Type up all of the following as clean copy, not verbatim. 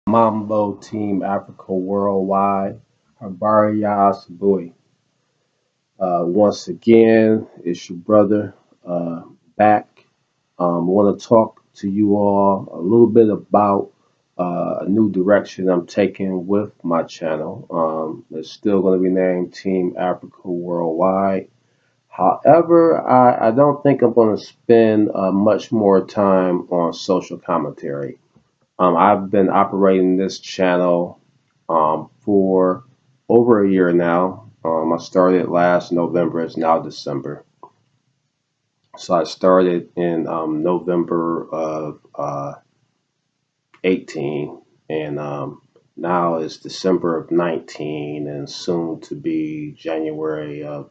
Mambo Team Africa Worldwide. Habari ya asubuhi. Once again, it's your brother back. I want to talk to you all a little bit about a new direction I'm taking with my channel. It's still going to be named Team Africa Worldwide. However, I don't think I'm going to spend much more time on social commentary. I've been operating this channel for over a year now. I started last November. It's now December. So I started in November of 18, and now it's December of 19, and soon to be January of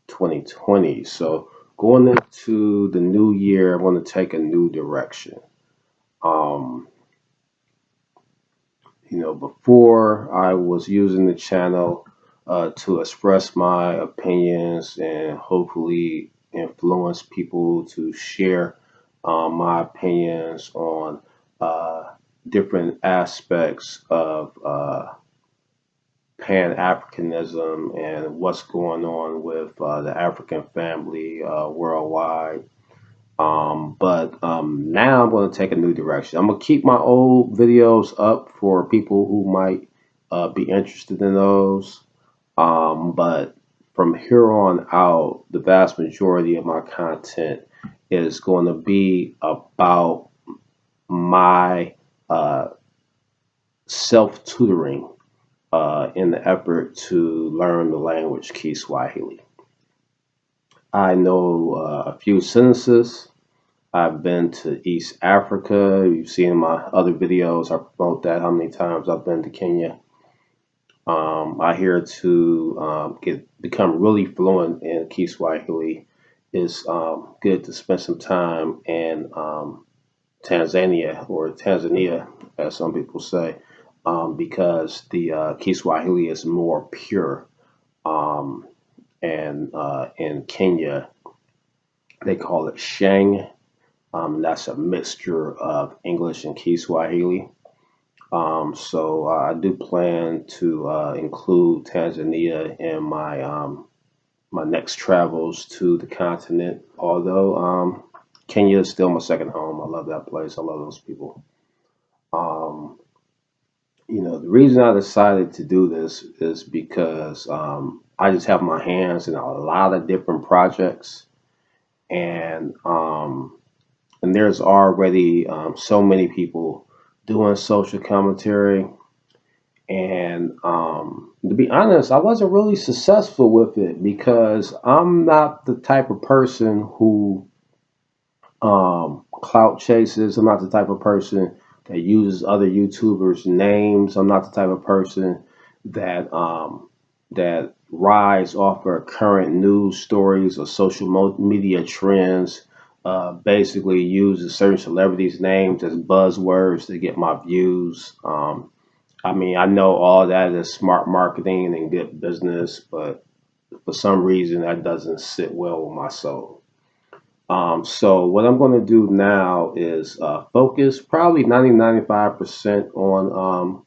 2020. So going into the new year, I want to take a new direction. Um, Before I was using the channel to express my opinions and hopefully influence people to share my opinions on uh, different aspects of Pan-Africanism and what's going on with the African family worldwide. But now I'm going to take a new direction. I'm going to keep my old videos up for people who might be interested in those. But from here on out, the vast majority of my content is going to be about my self tutoring in the effort to learn the language Kiswahili. I know a few sentences. I've been to East Africa. You've seen in my other videos, I promote that how many times I've been to Kenya. I hear to become really fluent in Kiswahili is good to spend some time in Tanzania or Tanzania, as some people say, because the Kiswahili is more pure. Um, and in Kenya, they call it Sheng. That's a mixture of English and Kiswahili. So I do plan to include Tanzania in my next travels to the continent. Although Kenya is still my second home. I love that place. I love those people. Um, the reason I decided to do this is because I just have my hands in a lot of different projects, and there's already so many people doing social commentary. And to be honest, I wasn't really successful with it because I'm not the type of person who clout chases. I'm not the type of person that uses other YouTubers' names. I'm not the type of person that rides off of current news stories or social media trends. Basically, uses certain celebrities' names as buzzwords to get my views. I mean, I know all that is smart marketing and good business, but for some reason that doesn't sit well with my soul. So what I'm going to do now is focus probably 95% on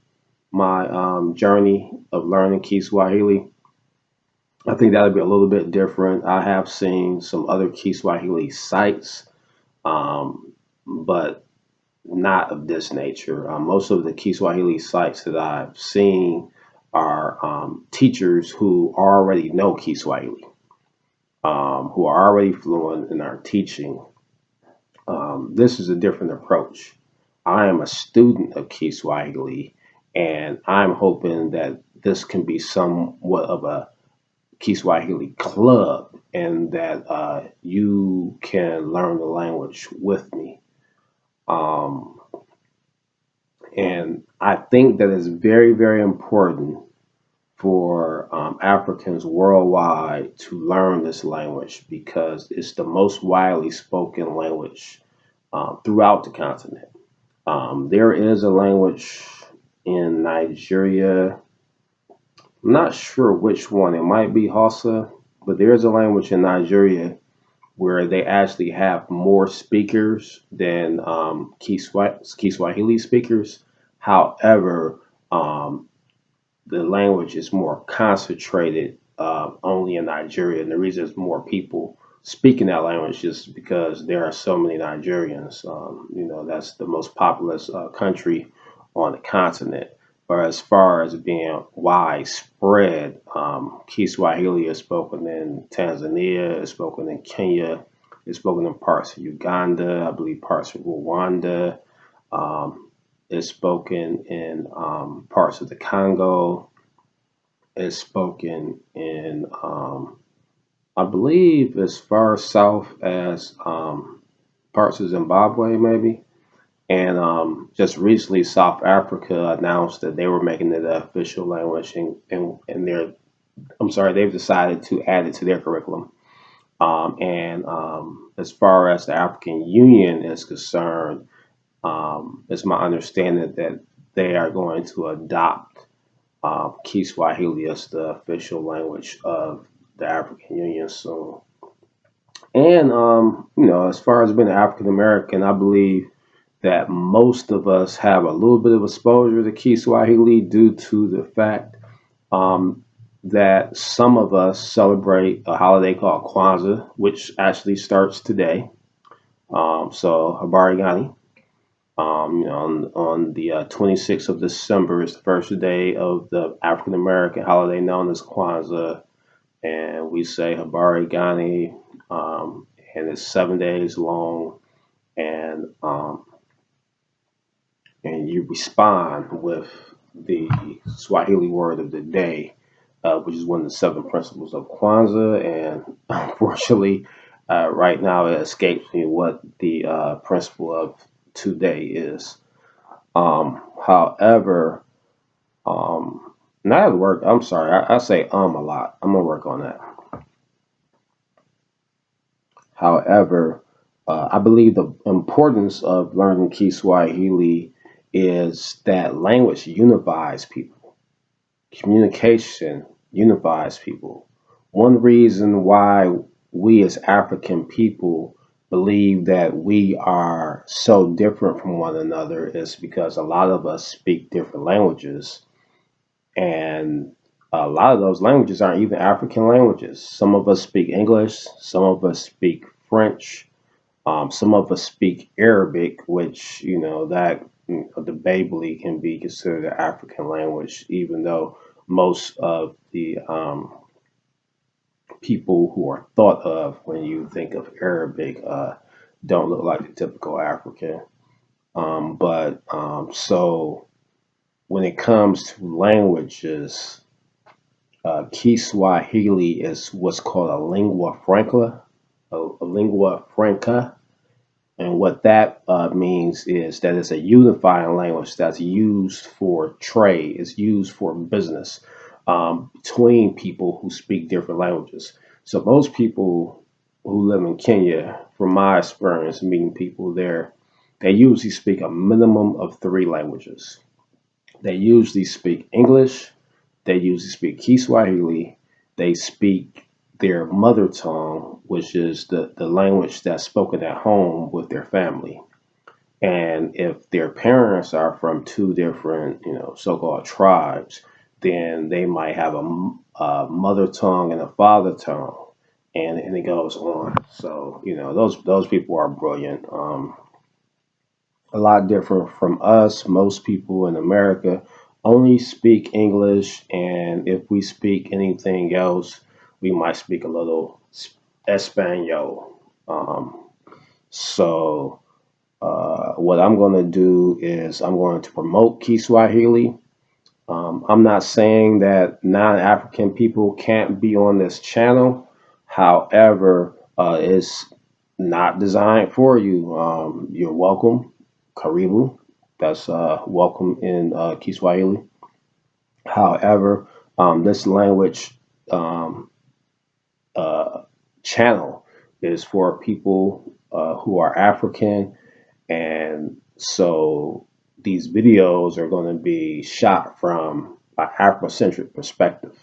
my journey of learning Kiswahili. I think that'll be a little bit different. I have seen some other Kiswahili sites, but not of this nature. Most of the Kiswahili sites that I've seen are teachers who already know Kiswahili, who are already fluent and are teaching. This is a different approach. I am a student of Kiswahili, and I'm hoping that this can be somewhat of a Kiswahili club and that you can learn the language with me. Um, And I think that it's very, very important for Africans worldwide to learn this language because it's the most widely spoken language throughout the continent. There is a language in Nigeria. I'm not sure which one. It might be Hausa, but there is a language in Nigeria where they actually have more speakers than Kiswahili speakers. However, the language is more concentrated only in Nigeria, and the reason is more people speaking that language is because there are so many Nigerians. That's the most populous country on the continent. But as far as being widespread, Kiswahili is spoken in Tanzania, is spoken in Kenya, is spoken in parts of Uganda, I believe parts of Rwanda. Um, is spoken in parts of the Congo. Is spoken in, I believe, as far south as parts of Zimbabwe, maybe. And just recently, South Africa announced that they were making it the official language, and I'm sorry, they've decided to add it to their curriculum. And as far as the African Union is concerned, it's my understanding that they are going to adopt Kiswahili as the official language of the African Union soon. And as far as being an African American, I believe that most of us have a little bit of exposure to Kiswahili due to the fact um, that some of us celebrate a holiday called Kwanzaa, which actually starts today. So Habari Gani. On the 26th of December is the first day of the African American holiday known as Kwanzaa, and we say Habari Gani, and it's 7 days long, and you respond with the Swahili word of the day, which is one of the seven principles of Kwanzaa, and unfortunately, right now it escapes me what the principle of today is. However, not at work. I'm sorry. I say a lot. I'm gonna work on that. However, I believe the importance of learning Kiswahili is that language unifies people. Communication unifies people. One reason why we as African people believe that we are so different from one another is because a lot of us speak different languages, and a lot of those languages aren't even African languages. Some of us speak English, some of us speak French, some of us speak Arabic, which that debatably can be considered an African language, even though most of the people who are thought of when you think of Arabic don't look like the typical African. So when it comes to languages, Kiswahili is what's called a lingua franca, a lingua franca, and what that means is that it's a unifying language that's used for trade, it's used for business between people who speak different languages. So most people who live in Kenya, from my experience meeting people there, they usually speak a minimum of three languages. They usually speak English, they usually speak Kiswahili, they speak their mother tongue, which is the language that's spoken at home with their family. And if their parents are from two different, so-called tribes, then they might have a mother tongue and a father tongue, and it goes on. So those people are brilliant. A lot different from us. Most people in America only speak English, and if we speak anything else, we might speak a little Espanol. So, what I'm going to do is I'm going to promote Kiswahili. I'm not saying that non-African people can't be on this channel. However, it's not designed for you. You're welcome. Karibu. That's welcome in Kiswahili. However, this language um, uh, channel is for people who are African, and so these videos are going to be shot from an Afrocentric perspective.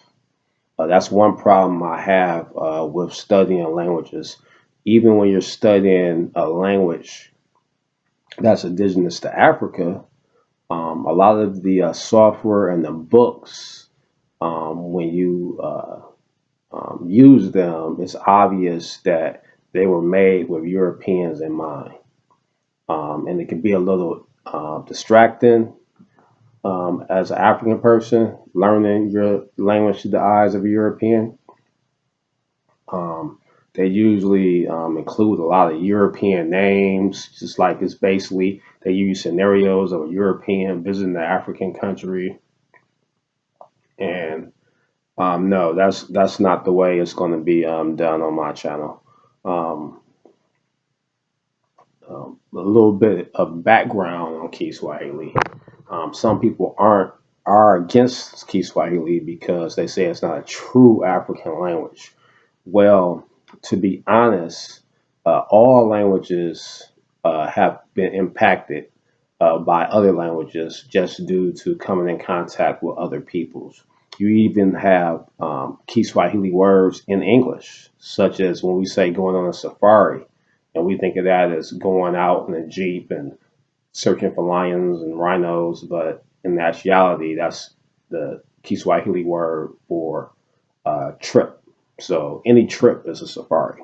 That's one problem I have with studying languages. Even when you're studying a language that's indigenous to Africa, A lot of the software and the books, when you use them, it's obvious that they were made with Europeans in mind. And it can be a little distracting as an African person learning your language through the eyes of a European. Um, they usually include a lot of European names, just like it's basically they use scenarios of a European visiting the African country. And no, that's not the way it's going to be done on my channel. Um, a little bit of background on Kiswahili. Some people are against Kiswahili because they say it's not a true African language. Well, to be honest, all languages have been impacted by other languages just due to coming in contact with other peoples. You even have Kiswahili words in English, such as when we say going on a safari, and we think of that as going out in a jeep and searching for lions and rhinos, but in actuality, that's the Kiswahili word for trip. So any trip is a safari.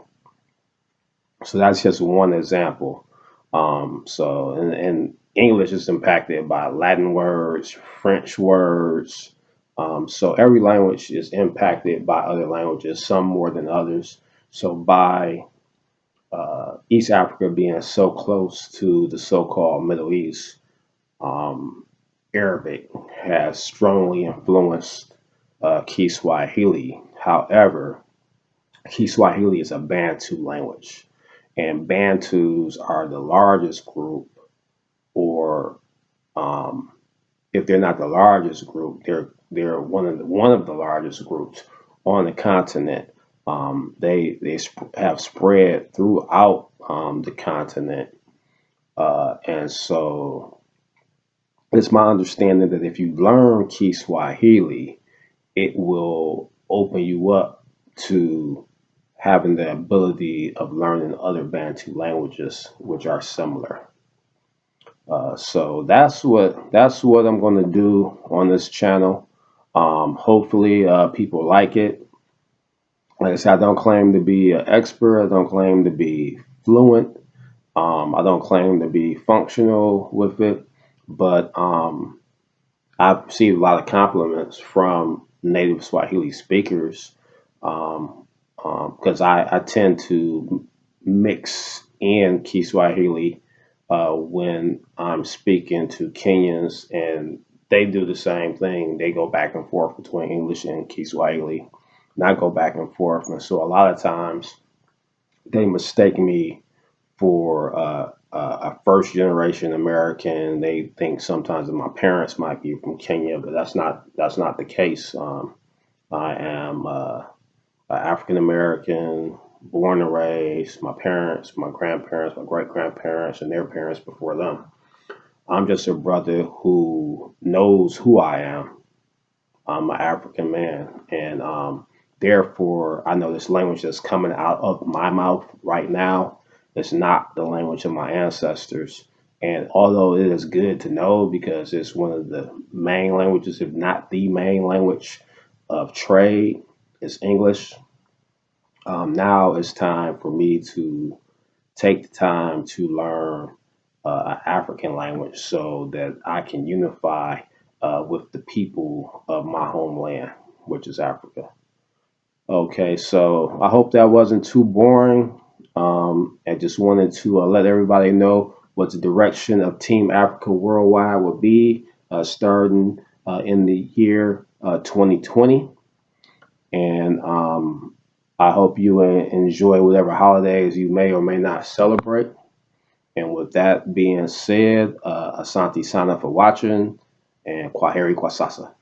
So that's just one example. And English is impacted by Latin words, French words. So every language is impacted by other languages, some more than others. So by East Africa being so close to the so-called Middle East, um, Arabic has strongly influenced Kiswahili. However, Kiswahili is a Bantu language, and Bantus are the largest group, or um, if they're not the largest group, they're one of the largest groups on the continent. Have spread throughout the continent, and so it's my understanding that if you learn Kiswahili, it will open you up to having the ability of learning other Bantu languages, which are similar. So that's what I'm going to do on this channel. Hopefully, people like it. Like I said, I don't claim to be an expert. I don't claim to be fluent. I don't claim to be functional with it, but I've received a lot of compliments from native Swahili speakers um, because I tend to mix in Kiswahili when I'm speaking to Kenyans, and they do the same thing. They go back and forth between English and Kiswahili, and I go back and forth. And so a lot of times they mistake me for a first generation American. They think sometimes that my parents might be from Kenya, but that's not the case. I am African American, born and raised. My parents, my grandparents, my great grandparents, and their parents before them. I'm just a brother who knows who I am. I'm an African man, and therefore I know this language that's coming out of my mouth right now is not the language of my ancestors. And although it is good to know because it's one of the main languages, if not the main language of trade, is English. Now it's time for me to take the time to learn an African language so that I can unify with the people of my homeland, which is Africa. Okay, so I hope that wasn't too boring. I just wanted to let everybody know what the direction of Team Africa Worldwide will be starting in the year 2020. And I hope you enjoy whatever holidays you may or may not celebrate. And with that being said, Asante Sana for watching, and Kwaheri Kwasasa.